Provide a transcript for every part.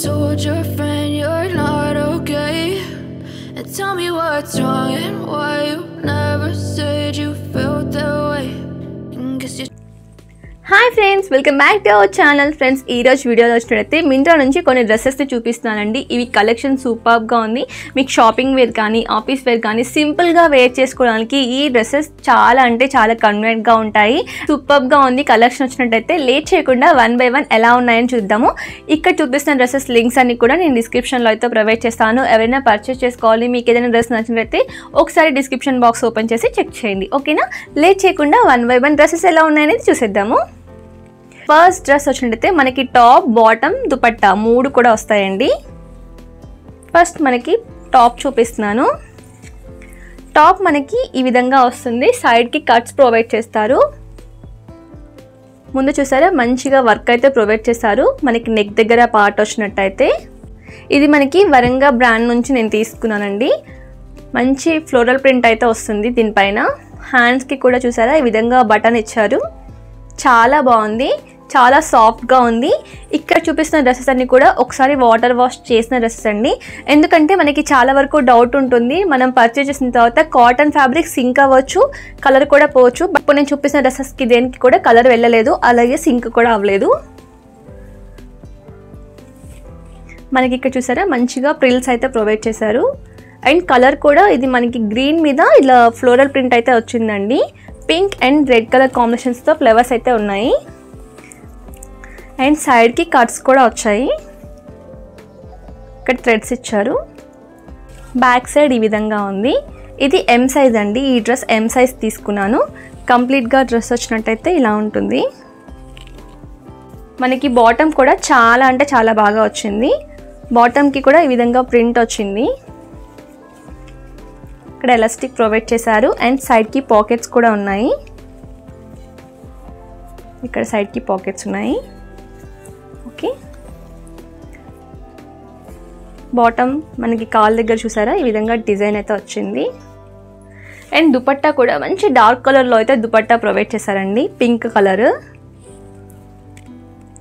told your friend you're not okay, and tell me what's wrong and why you never said you felt that way. And guess you hi friends, welcome back to our channel. Friends, ఈరోజు వీడియోలో వచ్చినట్టయితే మింత్రా నుంచి కొన్ని డ్రెస్సెస్ని చూపిస్తున్నానండి. ఇవి collection సూపర్గా ఉంది. మీకు షాపింగ్ వేర్ కానీ ఆఫీస్ వేర్ కానీ సింపుల్గా వేర్ చేసుకోవడానికి ఈ డ్రెస్సెస్ చాలా అంటే చాలా కన్వీనియంట్గా ఉంటాయి. సూపర్గా ఉంది. కలెక్షన్ వచ్చినట్టయితే లేట్ చేయకుండా 1 by 1 ఎలా ఉన్నాయని చూద్దాము. ఇక్కడ చూపిస్తున్న డ్రెస్సెస్ లింక్స్ అన్ని కూడా నేను డిస్క్రిప్షన్లో అయితే ప్రొవైడ్ చేస్తాను. ఎవరైనా పర్చేస్ చేసుకోవాలి, మీకు ఏదైనా డ్రెస్ నచ్చినట్టయితే ఒకసారి డిస్క్రిప్షన్ బాక్స్ ఓపెన్ చేసి చెక్ చేయండి. ఓకేనా? లేట్ చేయకుండా 1 by 1 డ్రెస్సెస్ ఎలా ఉన్నాయనేది చూసేద్దాము. ఫస్ట్ డ్రెస్ వచ్చినట్టయితే మనకి టాప్, బాటమ్, దుపట్టా 3 కూడా వస్తాయండి. ఫస్ట్ మనకి టాప్ చూపిస్తున్నాను. టాప్ మనకి ఈ విధంగా వస్తుంది. సైడ్కి కట్స్ ప్రొవైడ్ చేస్తారు. ముందు చూసారా మంచిగా వర్క్ అయితే ప్రొవైడ్ చేస్తారు. మనకి నెక్ దగ్గర పార్ట్ వచ్చినట్టయితే ఇది మనకి వరంగా బ్రాండ్ నుంచి నేను తీసుకున్నానండి. మంచి ఫ్లోరల్ ప్రింట్ అయితే వస్తుంది దీనిపైన. హ్యాండ్స్కి కూడా చూసారా ఈ విధంగా బటన్ ఇచ్చారు. చాలా బాగుంది, చాలా సాఫ్ట్గా ఉంది. ఇక్కడ చూపిస్తున్న డ్రెస్సెస్ అన్నీ కూడా ఒకసారి వాటర్ వాష్ చేసిన డ్రెస్సెస్ అండి. ఎందుకంటే మనకి చాలా వరకు డౌట్ ఉంటుంది, మనం పర్చేస్ చేసిన తర్వాత కాటన్ ఫ్యాబ్రిక్ సింక్ అవ్వచ్చు, కలర్ కూడా పోవచ్చు. ఇప్పుడు నేను చూపిస్తున్న డ్రెస్సెస్కి దేనికి కూడా కలర్ వెళ్ళలేదు, అలాగే సింక్ కూడా అవ్వలేదు. మనకి ఇక్కడ చూసారా మంచిగా ప్రిల్స్ అయితే ప్రొవైడ్ చేశారు. అండ్ కలర్ కూడా ఇది మనకి గ్రీన్ మీద ఇలా ఫ్లోరల్ ప్రింట్ అయితే వచ్చిందండి. పింక్ అండ్ రెడ్ కలర్ కాంబినేషన్స్తో ఫ్లవర్స్ అయితే ఉన్నాయి. అండ్ సైడ్కి కట్స్ కూడా వచ్చాయి. ఇక్కడ థ్రెడ్స్ ఇచ్చారు. బ్యాక్ సైడ్ ఈ విధంగా ఉంది. ఇది M సైజ్ అండి. ఈ డ్రెస్ M సైజ్ తీసుకున్నాను. కంప్లీట్గా డ్రెస్ వచ్చినట్టయితే ఇలా ఉంటుంది. మనకి బాటమ్ కూడా చాలా అంటే చాలా బాగా వచ్చింది. బాటమ్కి కూడా ఈ విధంగా ప్రింట్ వచ్చింది. ఇక్కడ ఎలాస్టిక్ ప్రొవైడ్ చేశారు. అండ్ సైడ్కి పాకెట్స్ కూడా ఉన్నాయి. ఇక్కడ సైడ్కి పాకెట్స్ ఉన్నాయి. ఓకే, బాటమ్ మనకి కాల్ దగ్గర చూసారా ఈ విధంగా డిజైన్ అయితే వచ్చింది. అండ్ దుపట్టా కూడా మంచి డార్క్ కలర్లో అయితే దుపట్టా ప్రొవైడ్ చేశారండి. పింక్ కలర్,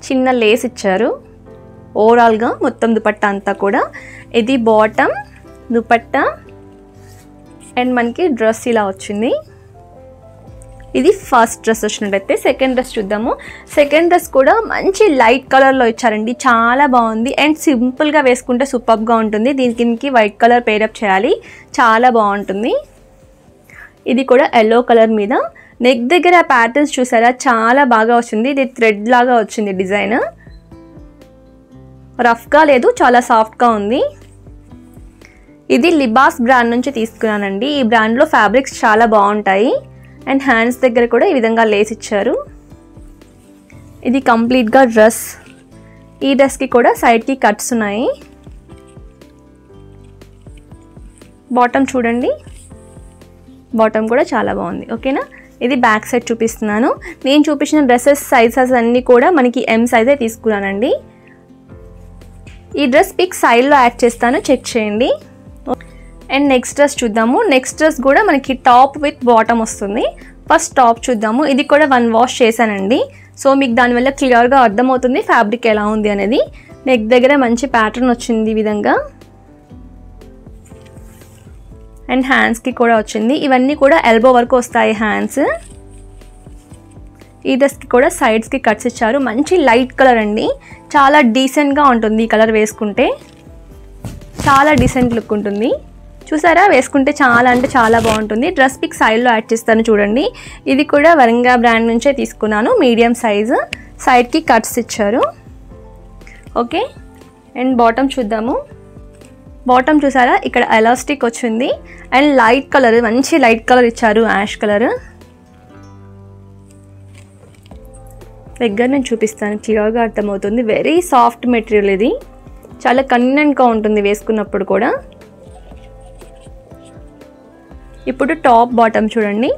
చిన్న లేస్ ఇచ్చారు. ఓవరాల్గా మొత్తం దుపట్టా అంతా కూడా ఇది బాటమ్, దుపట్టా అండ్ మనకి డ్రెస్ ఇలా వచ్చింది. ఇది ఫస్ట్ డ్రెస్ వచ్చినట్టయితే సెకండ్ డ్రెస్ చూద్దాము. సెకండ్ డ్రెస్ కూడా మంచి లైట్ కలర్లో ఇచ్చారండి. చాలా బాగుంది. అండ్ సింపుల్గా వేసుకుంటే సూపర్గా ఉంటుంది. దీనికి వైట్ కలర్ పేరప్ చేయాలి, చాలా బాగుంటుంది. ఇది కూడా ఎల్లో కలర్ మీద. నెక్ దగ్గర ప్యాటర్న్స్ చూసారా చాలా బాగా వచ్చింది. ఇది థ్రెడ్ లాగా వచ్చింది డిజైన్. రఫ్గా లేదు, చాలా సాఫ్ట్గా ఉంది. ఇది లిబాస్ బ్రాండ్ నుంచి తీసుకున్నానండి. ఈ బ్రాండ్లో ఫ్యాబ్రిక్స్ చాలా బాగుంటాయి. అండ్ హ్యాండ్స్ దగ్గర కూడా ఈ విధంగా లేస్ ఇచ్చారు. ఇది కంప్లీట్గా డ్రెస్. ఈ డ్రెస్కి కూడా సైడ్కి కట్స్ ఉన్నాయి. బాటమ్ చూడండి, బాటమ్ కూడా చాలా బాగుంది. ఓకేనా? ఇది బ్యాక్ సైడ్ చూపిస్తున్నాను. నేను చూపించిన డ్రెస్సెస్ సైజెస్ అన్నీ కూడా మనకి M సైజే తీసుకున్నానండి. ఈ డ్రెస్ పిక్ సైడ్లో యాడ్ చేస్తాను, చెక్ చేయండి. అండ్ నెక్స్ట్ డ్రెస్ చూద్దాము. నెక్స్ట్ డ్రెస్ కూడా మనకి టాప్ విత్ బాటమ్ వస్తుంది. ఫస్ట్ టాప్ చూద్దాము. ఇది కూడా 1 వాష్ చేశానండి. సో మీకు దానివల్ల క్లియర్గా అర్థమవుతుంది ఫ్యాబ్రిక్ ఎలా ఉంది అనేది. నెక్ దగ్గర మంచి ప్యాటర్న్ వచ్చింది ఈ విధంగా. అండ్ హ్యాండ్స్కి కూడా వచ్చింది. ఇవన్నీ కూడా ఎల్బో వరకు వస్తాయి హ్యాండ్స్. ఈ డ్రెస్కి కూడా సైడ్స్కి కట్స్ ఇచ్చారు. మంచి లైట్ కలర్ అండి. చాలా డీసెంట్గా ఉంటుంది ఈ కలర్ వేసుకుంటే. చాలా డీసెంట్ లుక్ ఉంటుంది. చూసారా, వేసుకుంటే చాలా అంటే చాలా బాగుంటుంది. డ్రెస్ పిక్ సైడ్లో యాడ్ చేస్తాను చూడండి. ఇది కూడా వరంగా బ్రాండ్ నుంచే తీసుకున్నాను. Medium size. సైడ్కి కట్స్ ఇచ్చారు. ఓకే, అండ్ బాటమ్ చూద్దాము. బాటమ్ చూసారా ఇక్కడ ఎలాస్టిక్ వచ్చింది. అండ్ లైట్ కలర్, మంచి లైట్ కలర్ ఇచ్చారు, యాష్ కలర్. దగ్గర నేను చూపిస్తాను, క్లియర్గా అర్థమవుతుంది. Very soft material. ఇది చాలా కన్వీనియంట్గా ఉంటుంది వేసుకున్నప్పుడు కూడా. ఇప్పుడు టాప్, బాటమ్ చూడండి.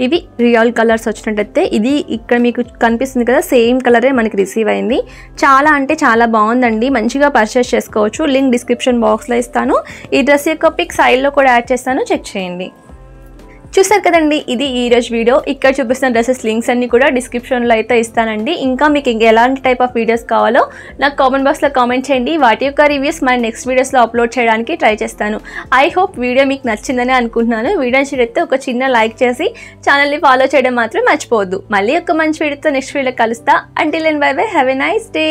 ఇవి రియల్ కలర్స్ వచ్చినట్టయితే ఇది ఇక్కడ మీకు కనిపిస్తుంది కదా, సేమ్ కలరే మనకి రిసీవ్ అయింది. చాలా అంటే చాలా బాగుందండి. మంచిగా పర్చేస్ చేసుకోవచ్చు. లింక్ డిస్క్రిప్షన్ బాక్స్లో ఇస్తాను. ఈ డ్రెస్ యొక్క పిక్ సైడ్లో కూడా యాడ్ చేస్తాను, చెక్ చేయండి. చూసారు కదండి, ఇది ఈరోజు వీడియో. ఇక్కడ చూపిస్తున్న డ్రెస్సెస్ లింక్స్ అన్ని కూడా డిస్క్రిప్షన్లో అయితే ఇస్తానండి. ఇంకా మీకు ఎలాంటి టైప్ ఆఫ్ వీడియోస్ కావాలో నాకు కామెంట్ బాక్స్లో కామెంట్ చేయండి. వాటి యొక్క రివ్యూస్ మన నెక్స్ట్ వీడియోస్లో అప్లోడ్ చేయడానికి ట్రై చేస్తాను. ఐ హోప్ వీడియో మీకు నచ్చిందని అనుకుంటున్నాను. వీడియో నచ్చితే ఒక చిన్న లైక్ చేసి ఛానల్ని ఫాలో చేయడం మాత్రం మర్చిపోవద్దు. మళ్ళీ ఒక మంచి వీడియోతో నెక్స్ట్ వీడియోలో కలుస్తా. Until then bye bye, have a nice day.